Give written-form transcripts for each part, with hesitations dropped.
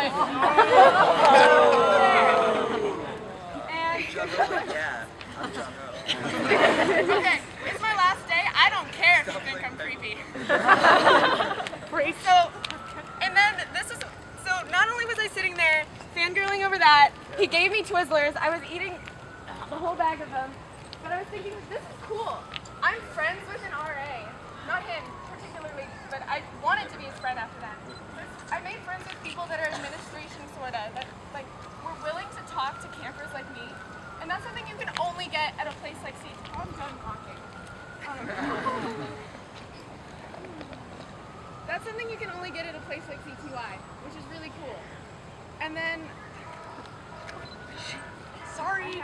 Okay, it's my last day. I don't care if you think I'm creepy. And then not only was I sitting there fangirling over that, he gave me Twizzlers. I was eating the whole bag of them, but I was thinking, this is cool. I'm friends with an RA, not him particularly, but I wanted to be his friend after that. I made friends with people that are administration sorta, that like were willing to talk to campers like me, and that's something you can only get at a place like CTY. I'm done talking. That's something you can only get at a place like CTY, which is really cool. And then, sorry.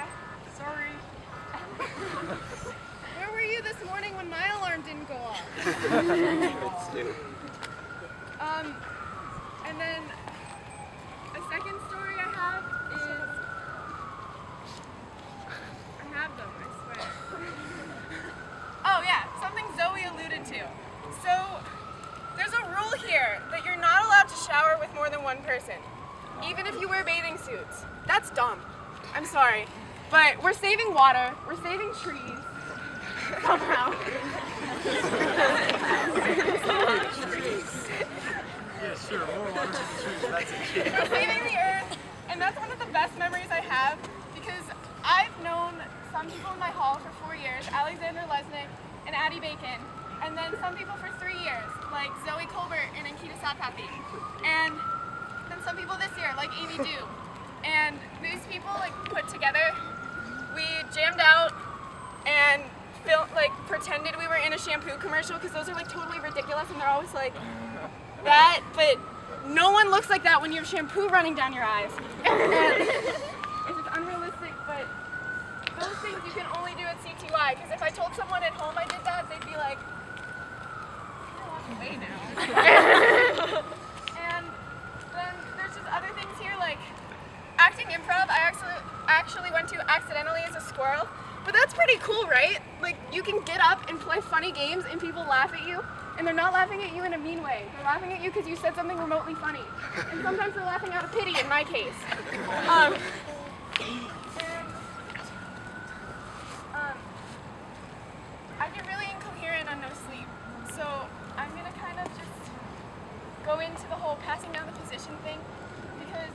Where were you this morning when my alarm didn't go off? And then a second story I have is, I have them, I swear. Oh yeah, something Zoe alluded to. So, there's a rule here that you're not allowed to shower with more than one person, even if you wear bathing suits. That's dumb. I'm sorry. But we're saving water, we're saving trees, somehow. Yeah, sure, more water to the trees, that's it. We're saving the earth, and that's one of the best memories I have, because I've known some people in my hall for 4 years, Alexander Lesnick and Addie Bacon, and then some people for 3 years, like Zoe Colbert and Ankita Satpathi, and then some people this year, like Amy Dew. And these people put together, we jammed out and pretended we were in a shampoo commercial, because those are totally ridiculous, and they're always like that, but no one looks like that when you have shampoo running down your eyes. And it's just unrealistic, but those things you can only do at CTY, because if I told someone at home I did that, they'd be like, walk away now. And then there's just other things here, like acting improv. I actually went to accidentally as a squirrel, but that's pretty cool, right? Like, you can get up and play funny games and people laugh at you, and they're not laughing at you in a mean way. They're laughing at you because you said something remotely funny. And sometimes they're laughing out of pity in my case. I get really incoherent on no sleep, so I'm gonna kind of just go into the whole passing down the position thing, because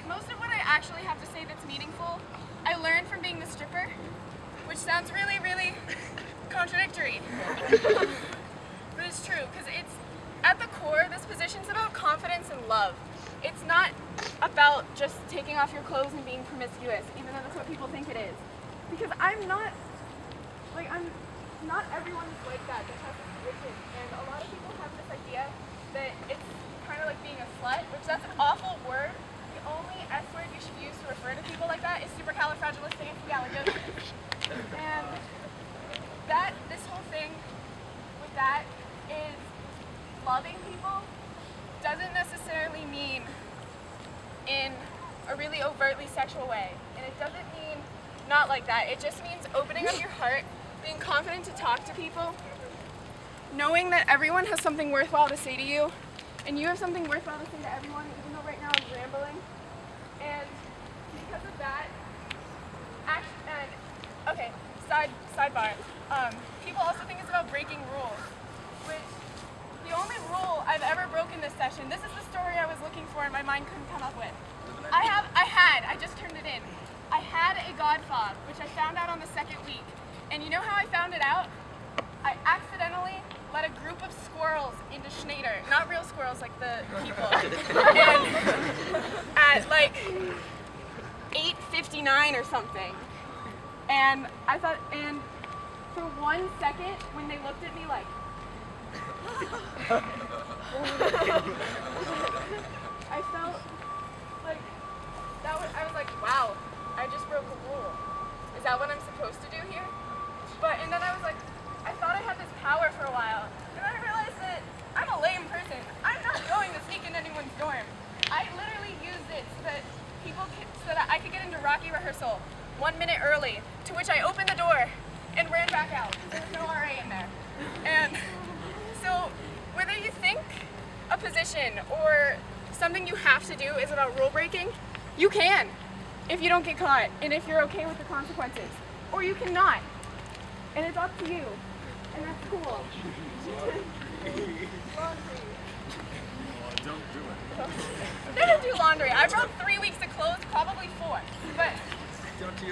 most of what I actually have to say that's meaningful, I learned from being the stripper, which sounds really, really contradictory. But it's true, because it's, at the core, this position's about confidence and love. It's not about just taking off your clothes and being promiscuous, even though that's what people think it is. Because not everyone is like that has this position, and a lot of people have this idea that it's kind of like being a slut, which that's an awful word. The only S word you should use to refer to people like that is supercalifragilisticexpialidocious. And this whole thing with that is loving people doesn't necessarily mean in a really overtly sexual way. And it doesn't mean not like that. It just means opening up your heart, being confident to talk to people, knowing that everyone has something worthwhile to say to you, and you have something worthwhile to say to everyone, even though right now I'm rambling. And because of that, sidebar, people also think it's about breaking rules, which the only rule I've ever broken this session, this is the story I was looking for and my mind couldn't come up with. I just turned it in. I had a god fob, which I found out on the second week. And you know how I found it out? I accidentally let a group of squirrels into Schneider. Not real squirrels, like the people. And at 8:59 or something. And I thought, and for 1 second, when they looked at me like, I felt like, I was like, wow, I just broke a rule. Is that what I'm supposed to do here? And then I was like, I thought I had this power for a while. And then I realized that I'm a lame person. I'm not going to sneak in anyone's dorm. I literally used it so that I could get into Rocky rehearsal 1 minute early, to which I opened the door and ran back out. There was no RA in there. And so whether you think a position or something you have to do is about rule breaking, you can, if you don't get caught, and if you're okay with the consequences. Or you cannot. And it's up to you. And that's cool. Don't do it. I didn't do laundry. I brought 3 weeks of clothes, probably 4. But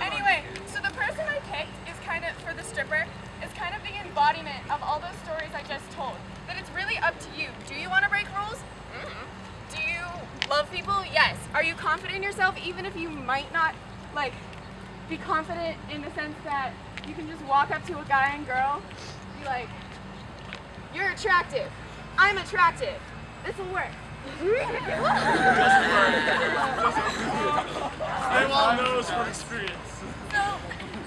anyway, so the person I picked is kind of, for the stripper, is kind of the embodiment of all those stories I just told. That it's really up to you. Do you want to break rules? Do you love people? Yes. Are you confident in yourself, even if you might not, like, be confident in the sense that you can just walk up to a guy and girl, be like, you're attractive. I'm attractive. This will work. Everyone knows from experience. So,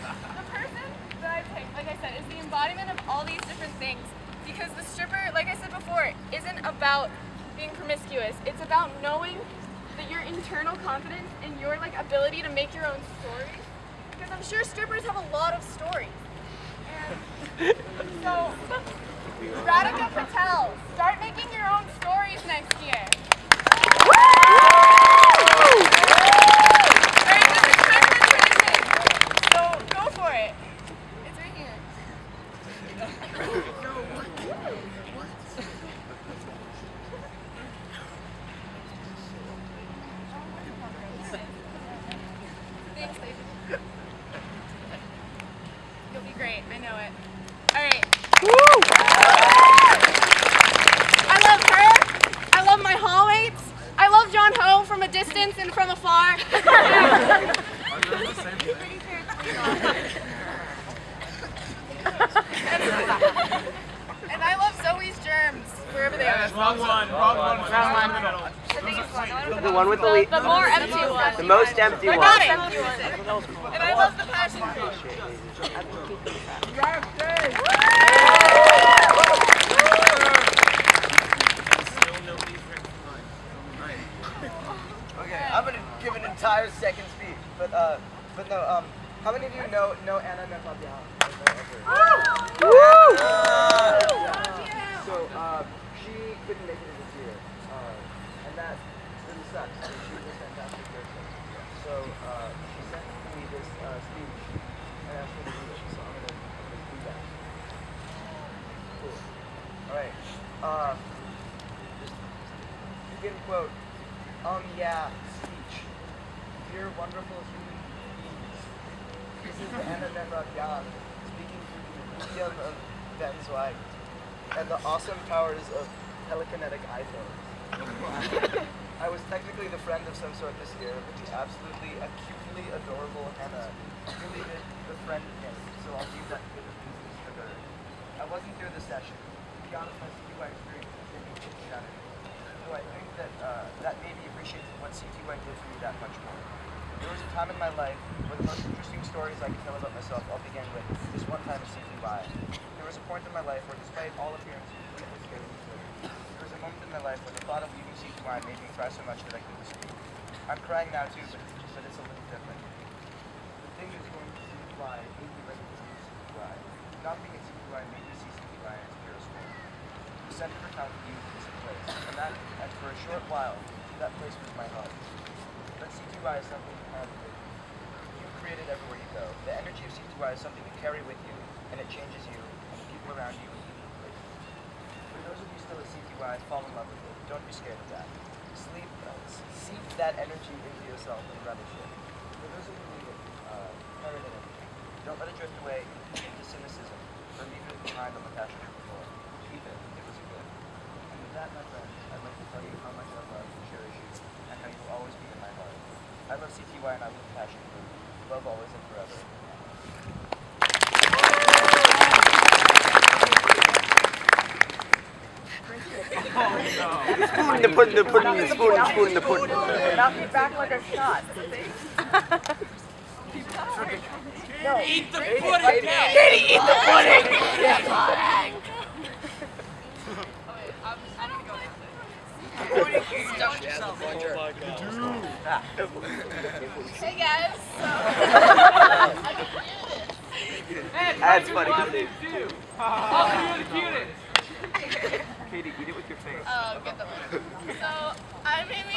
the person that I picked, like I said, is the embodiment of all these different things. Because the stripper, like I said before, isn't about being promiscuous. It's about knowing that your internal confidence and your ability to make your own stories. Because I'm sure strippers have a lot of stories. And so, Radhika Patel, start making your own stories next year. Alright, this is kind of a tradition. So go for it. It's right here. Thanks, David. You'll be great, I know it. Alright. I love her. I love my hallmates. I love John Ho from a distance and from afar. And I love Zoe's germs, wherever they are. Wrong one. The one with the The more empty one. the most empty I one. got it. And I love the Passionfruit. Okay, I'm gonna give an entire second speech, but no. How many of you know Anna Nepal? So she couldn't make it this year, and that really sucks. She was a fantastic person. So she sent me this speech and asked me to do it. So I'm gonna do that. Cool. All right. Just begin quote. Yeah, speech. Dear wonderful human beings. This is Anna Nepal speaking through the medium of Benzwag and the awesome powers of telekinetic iPhones. I was technically the friend of some sort this year, but the absolutely acutely adorable Hannah really did befriend me, so I'll leave that bit of business to her. I wasn't here this session. To be honest, my CTY experience has made me shattered. Though I think that that made me appreciate what CTY did for me that much more. There was a time in my life where the most interesting stories I could tell about myself all began with this one time at CTY. There was a point in my life where, despite all appearances, it was scary to live. There was a moment in my life where the thought of leaving CTY made me cry so much that I couldn't speak. I'm crying now too, but it's a little different. The thing is, going to CTY made me ready to leave CTY. Not being at CTY made me see CTY as a pure school. The Center for Talented Youth is a place, and for a short while, that place was my heart. But CTY is something you have with you. You create it everywhere you go. The energy of CTY is something you carry with you, and it changes you, and the people around you in unique ways. For those of you still at CTY, fall in love with it. Don't be scared of that. Seep that energy into yourself and relish it. For those of you who need it, carry that energy. Don't let it drift away into cynicism, or leave it behind on the Passionfruit floor. Keep it. It was a gift. And with that, my friends, I'd like to tell you how much I love and cherish you, and how you will always be in my heart. I love CTY and I love Passionfruit. Love always and forever. Spoon the pudding, the spoon the pudding. Knock me back like a shot. No. Eat the pudding! Katie, eat the pudding! Hey guys, That's funny. Oh, you're the cutest! Katie, eat it with your face. oh, get the one. So, I made me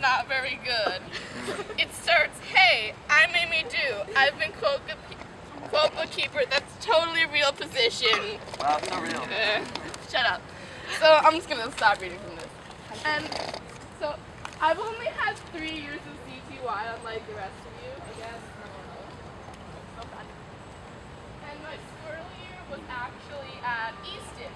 not very good. It starts, hey, I'm Amy Do. I've been quote bookkeeper. That's totally a real position. Wow, so real. Shut up. So I'm just gonna stop reading from this. And so I've only had 3 years of CTY, unlike the rest of you, I guess. I don't know. So bad. And my squirrel year was actually at Easton,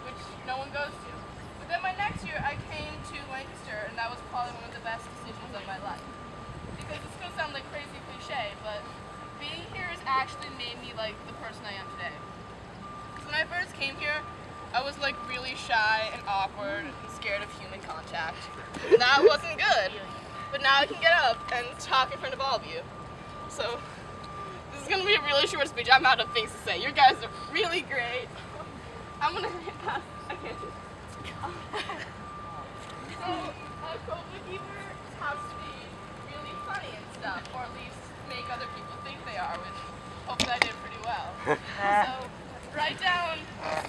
which no one goes to. But then my next year I came to Lancaster, and that was probably one of the best decisions of my life. Because it's gonna sound like crazy cliche, but being here has actually made me like the person I am today. Because when I first came here, I was like really shy and awkward and scared of human contact. And that wasn't good. But now I can get up and talk in front of all of you. So this is gonna be a really short speech. I'm out of things to say. You guys are really great. I'm gonna hit past. I can't do it. So a bookkeeper has to be really funny and stuff, or at least make other people think they are, which hopefully I did pretty well. So write down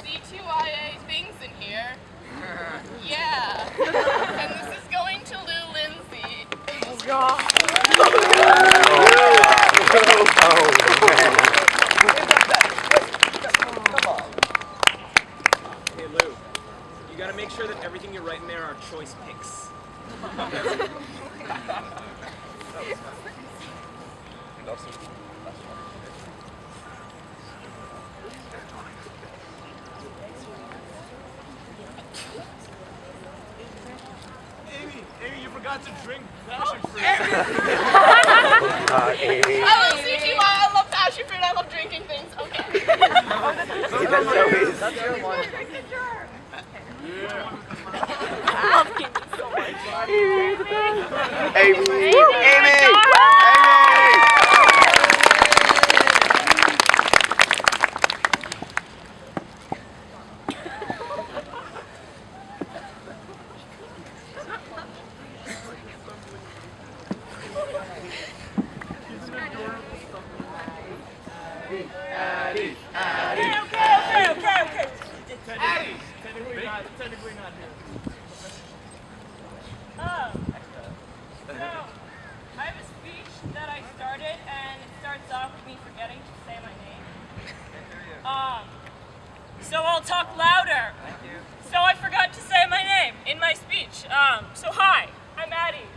CTYA things in here. Yeah. And this is going to Lou Lindsay. Oh, God. Hey Lou, you gotta make sure that everything you're writing there are choice picks. Amy, you forgot to drink Passionfruit. I love CTY, I love Passionfruit, I love drinking things. Okay. That's your one. Amy! Technically not here. So, I have a speech that I started, and it starts off with me forgetting to say my name. So I'll talk louder. So I forgot to say my name in my speech. So hi, I'm Addie,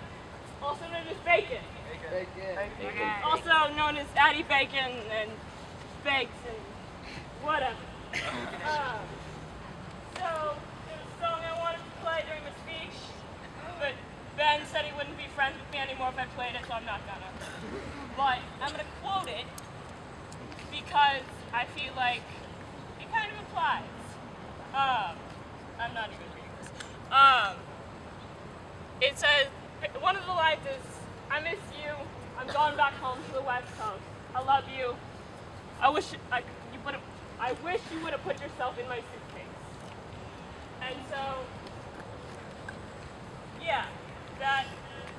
also known as Bacon. Also known as Addie Bacon and Bakes and whatever. So there's a song I wanted to play during the speech, but Ben said he wouldn't be friends with me anymore if I played it, so I'm not gonna. But I'm gonna quote it because I feel like it kind of applies. I'm not even reading this. It says, one of the lines is, I miss you, I'm going back home to the West Coast. I love you. I wish you would have put yourself in my suitcase. And so, yeah,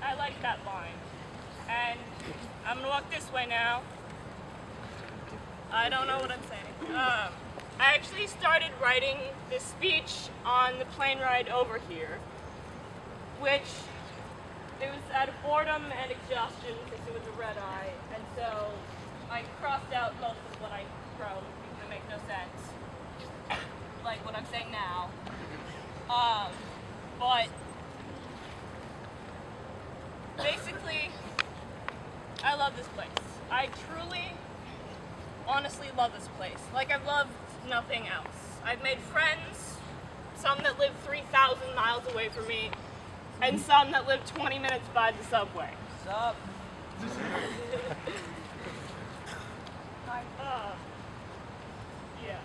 I like that line. And I'm gonna walk this way now. I don't know what I'm saying. I actually started writing this speech on the plane ride over here, which it was out of boredom and exhaustion because it was a red eye, and so I crossed out most of what I wrote because it makes no sense, like what I'm saying now. But basically, I love this place. I truly, honestly love this place. Like I've loved nothing else. I've made friends, some that live 3,000 miles away from me, and some that live 20 minutes by the subway. Sup? Yeah.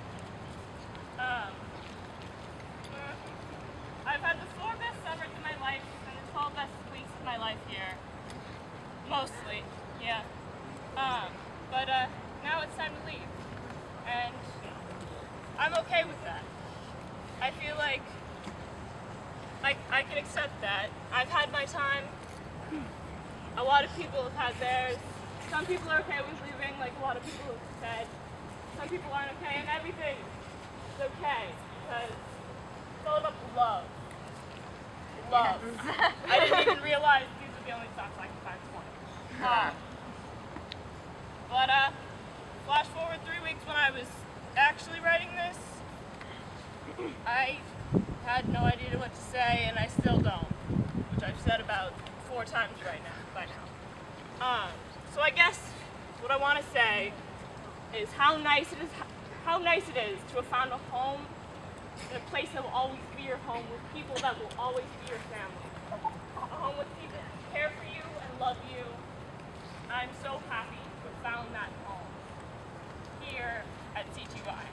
I've had the 4 best summers of my life and the 12 best weeks of my life here. Mostly, yeah. But now it's time to leave. And I'm okay with that. I feel like I can accept that. I've had my time. A lot of people have had theirs. Some people are okay with leaving, like a lot of people have said. Some people aren't okay, and everything is okay, because it's all about love. Love. I didn't even realize these the only socks I can find 20. But flash forward 3 weeks when I was actually writing this, I had no idea what to say, and I still don't, which I've said about 4 times by now. So I guess what I want to say is how nice it is to have found a home, a place that will always be your home, with people that will always be your family. A home with people who care for you and love you. I'm so happy to have found that home here at CTY.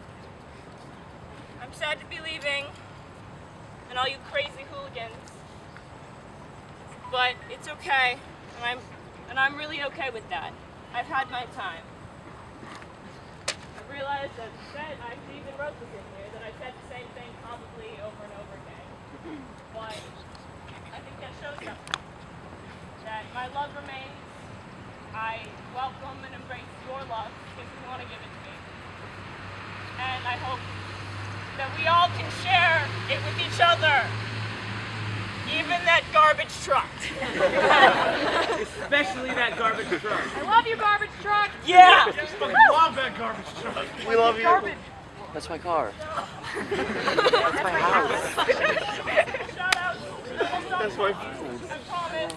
I'm sad to be leaving, and all you crazy hooligans, but it's okay, and I'm really okay with that. I've had my time. I realized that I even wrote this in here, that I said the same thing probably over and over again. But I think that shows something. That my love remains. I welcome and embrace your love if you want to give it to me. And I hope that we all can share it with each other. Even that garbage truck. Especially that garbage truck. I love you, garbage truck. Yeah! I love that garbage truck. We love you. Garbage. That's my car. That's my house. Shout out. That's my food. I promise.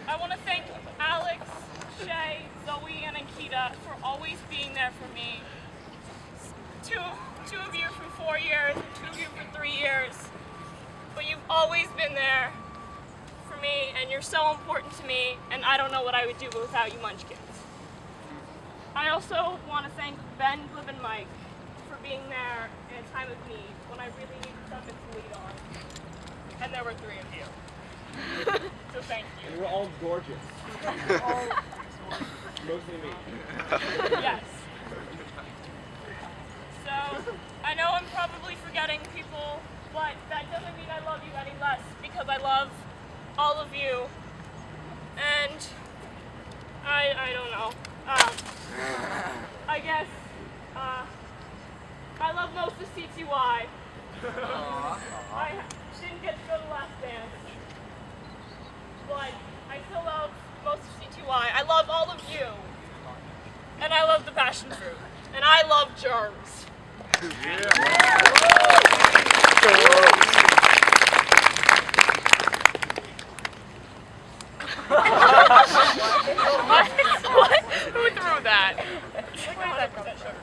I want to thank Alex, Shay, Zoe, and Ankita for always being there for me. Two of you for 4 years, 2 of you for 3 years. But you've always been there for me, and you're so important to me, and I don't know what I would do without you munchkins. I also want to thank Ben, Glib, and Mike for being there in a time of need when I really needed something to lead on. And there were 3 of you. So thank you. And we're all gorgeous. Mostly me. Yes. So, I know I'm probably forgetting people, but that doesn't mean I love you any less, because I love all of you. And I don't know. I guess I love most of CTY. I didn't get to go to the last dance, but I still love most of CTY. I love all of you, and I love the Passionfruit, and I love germs. What? Who threw that? Like 100% sure.